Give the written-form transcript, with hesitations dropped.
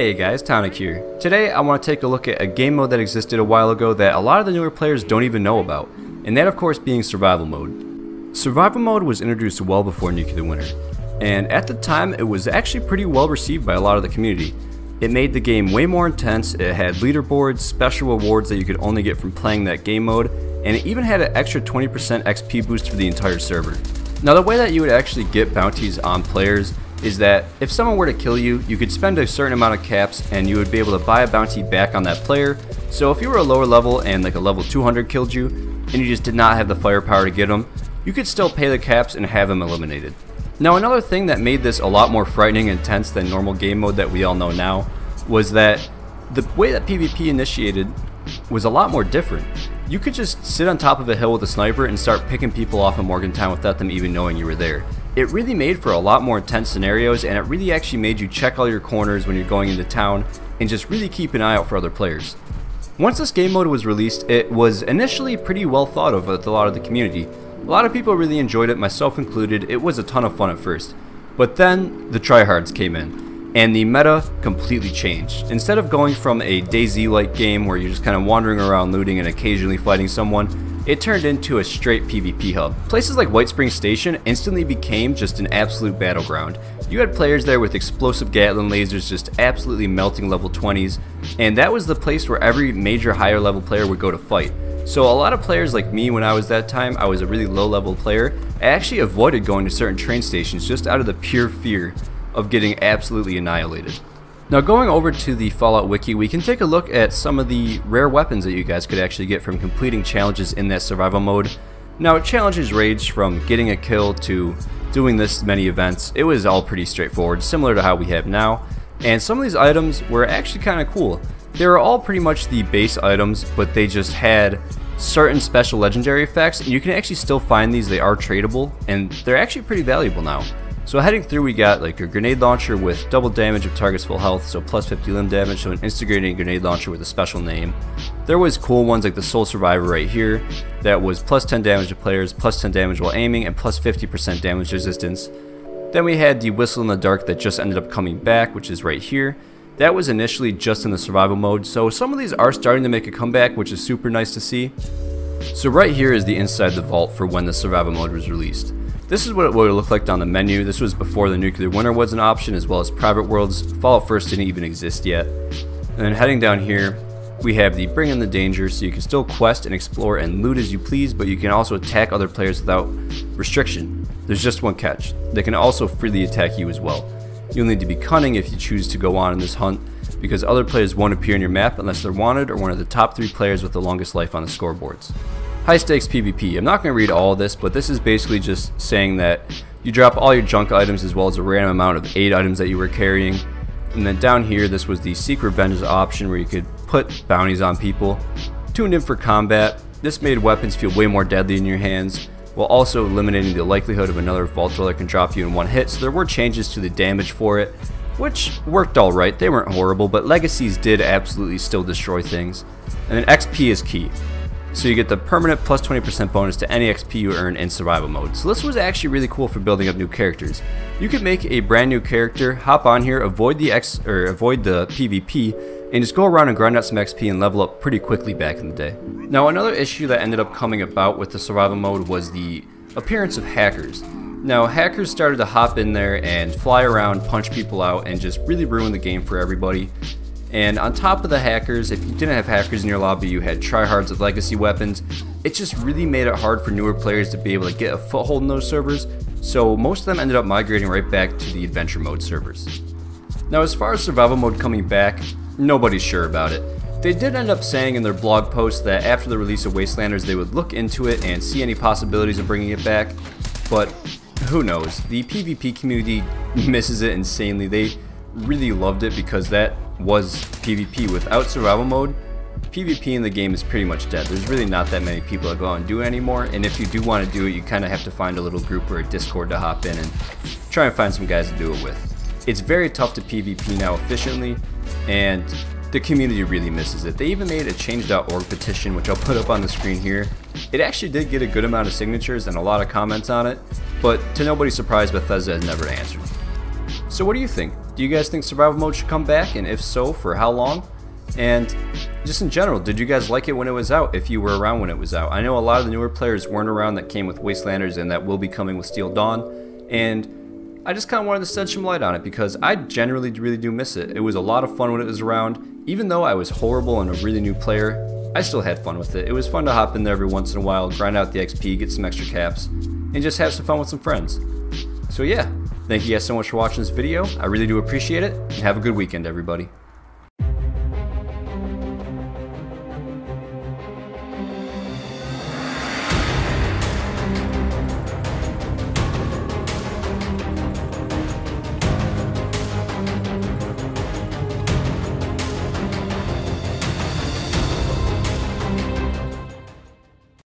Hey guys, Tonic here. Today I want to take a look at a game mode that existed a while ago that a lot of the newer players don't even know about, and that of course being Survival Mode. Survival Mode was introduced well before Nuclear Winter, and at the time it was actually pretty well received by a lot of the community. It made the game way more intense, it had leaderboards, special rewards that you could only get from playing that game mode, and it even had an extra 20% XP boost for the entire server. Now the way that you would actually get bounties on players is that if someone were to kill you, you could spend a certain amount of caps and you would be able to buy a bounty back on that player. So if you were a lower level and like a level 200 killed you, and you just did not have the firepower to get them, you could still pay the caps and have them eliminated. Now another thing that made this a lot more frightening and intense than normal game mode that we all know now was that the way that PvP initiated was a lot more different. You could just sit on top of a hill with a sniper and start picking people off in Morgantown without them even knowing you were there. It really made for a lot more intense scenarios, and it really actually made you check all your corners when you're going into town and just really keep an eye out for other players. Once this game mode was released, it was initially pretty well thought of with a lot of the community. A lot of people really enjoyed it, myself included. It was a ton of fun at first. But then the tryhards came in, and the meta completely changed. Instead of going from a DayZ-like game where you're just kind of wandering around looting and occasionally fighting someone, it turned into a straight PvP hub. Places like White Springs Station instantly became just an absolute battleground. You had players there with explosive Gatling lasers just absolutely melting level 20s, and that was the place where every major higher level player would go to fight. So a lot of players like me, when I was that time, I was a really low level player, I actually avoided going to certain train stations just out of the pure fear of getting absolutely annihilated. Now going over to the Fallout Wiki, we can take a look at some of the rare weapons that you guys could actually get from completing challenges in that survival mode. Now challenges ranged from getting a kill to doing this many events. It was all pretty straightforward, similar to how we have now, and some of these items were actually kind of cool. They were all pretty much the base items, but they just had certain special legendary effects, and you can actually still find these. They are tradable, and they're actually pretty valuable now. So heading through, we got like a grenade launcher with double damage of target's full health, so plus 50 limb damage, so an instigating grenade launcher with a special name. There was cool ones like the Soul Survivor right here, that was plus 10 damage to players, plus 10 damage while aiming, and plus 50% damage resistance. Then we had the Whistle in the Dark that just ended up coming back, which is right here. That was initially just in the survival mode, so some of these are starting to make a comeback, which is super nice to see. So right here is the inside the vault for when the survival mode was released. This is what it would look like on the menu. This was before the Nuclear Winter was an option, as well as private worlds. Fallout 1st didn't even exist yet. And then heading down here, we have the Bring in the Danger, so you can still quest and explore and loot as you please, but you can also attack other players without restriction. There's just one catch. They can also freely attack you as well. You'll need to be cunning if you choose to go on in this hunt, because other players won't appear on your map unless they're wanted or one of the top 3 players with the longest life on the scoreboards. High stakes PvP. I'm not going to read all of this, but this is basically just saying that you drop all your junk items as well as a random amount of 8 items that you were carrying. And then down here, this was the Seek Revenge option where you could put bounties on people. Tuned in for combat. This made weapons feel way more deadly in your hands, while also eliminating the likelihood of another vault dweller can drop you in one hit. So there were changes to the damage for it, which worked alright. They weren't horrible, but legacies did absolutely still destroy things. And then XP is key. So you get the permanent plus 20% bonus to any XP you earn in survival mode. So this was actually really cool for building up new characters. You could make a brand new character, hop on here, avoid the PvP, and just go around and grind out some XP and level up pretty quickly back in the day. Now another issue that ended up coming about with the survival mode was the appearance of hackers. Now hackers started to hop in there and fly around, punch people out, and just really ruin the game for everybody. And on top of the hackers, if you didn't have hackers in your lobby, you had tryhards with legacy weapons. It just really made it hard for newer players to be able to get a foothold in those servers, so most of them ended up migrating right back to the adventure mode servers. Now as far as survival mode coming back, nobody's sure about it. They did end up saying in their blog post that after the release of Wastelanders they would look into it and see any possibilities of bringing it back, but who knows. The PvP community misses it insanely. They really loved it because that was PvP. Without survival mode, PvP in the game is pretty much dead. There's really not that many people that go out and do it anymore, and if you do want to do it, you kind of have to find a little group or a Discord to hop in and try and find some guys to do it with. It's very tough to PvP now efficiently, and the community really misses it. They even made a change.org petition, which I'll put up on the screen here. It actually did get a good amount of signatures and a lot of comments on it, but to nobody's surprise, Bethesda has never answered. So what do you think? Do you guys think survival mode should come back, and if so, for how long? And just in general, did you guys like it when it was out, if you were around when it was out? I know a lot of the newer players weren't around that came with Wastelanders and that will be coming with Steel Dawn, and I just kind of wanted to shed some light on it because I generally really do miss it. It was a lot of fun when it was around. Even though I was horrible and a really new player, I still had fun with it. It was fun to hop in there every once in a while, grind out the XP, get some extra caps, and just have some fun with some friends. So yeah, thank you guys so much for watching this video. I really do appreciate it, and have a good weekend, everybody.